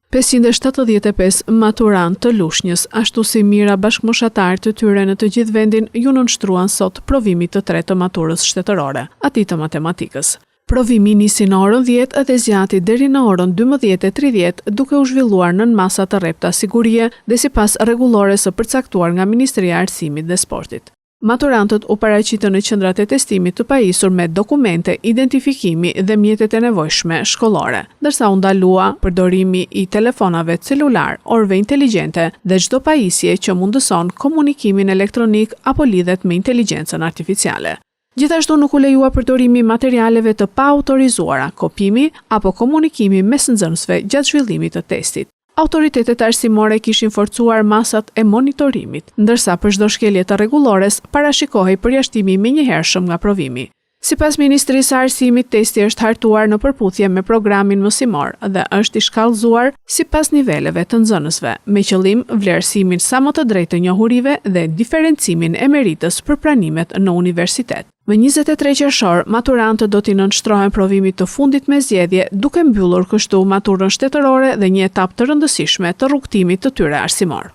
575 maturant të Lushnjës, ashtu si mijëra bashkëmoshatarë të tyre në të gjithë vendin, ju nënshtruan sot provimit të tretë të maturës shtetërore, atij të matematikës. Provimi nisi në orën 10 dhe zgjati deri në orën 12:30, duke u zhvilluar nën masa të rrepta sigurie dhe sipas rregullores së përcaktuar nga Ministria e Arsimit dhe Sportit. Maturantët u paraqitën në qendrat e testimit të pajisur me dokumente, identifikimi dhe mjetet e nevojshme shkollore, ndërsa u ndalua përdorimi i telefonave celular, orëve inteligjente dhe çdo pajisje që mundëson komunikimin elektronik apo lidhet me inteligjencën artificiale. Gjithashtu nuk u lejua përdorimi i materialeve të paautorizuara, kopimi apo komunikimi mes nxënësve gjatë zhvillimit të testit. Autoritetet arsimore kishin forcuar masat e monitorimit, ndërsa për çdo shkelje të rregullores parashikohej përjashtimi i menjëhershëm nga provimi. Sipas Ministrisë së Arsimit, testi është hartuar në përputhje me programin mësimor dhe është i shkallëzuar sipas niveleve të nxënësve, me qëllim vlerësimin sa më të drejtë të njohurive dhe diferencimin e meritës për pranimet në universitet. Më 23 qershor, maturantët do t'i nënshtrohen provimit të fundit me zgjedhje, duke mbyllur kështu maturën shtetërore dhe një etapë të rëndësishme të rrugtimit të tyre arsimor.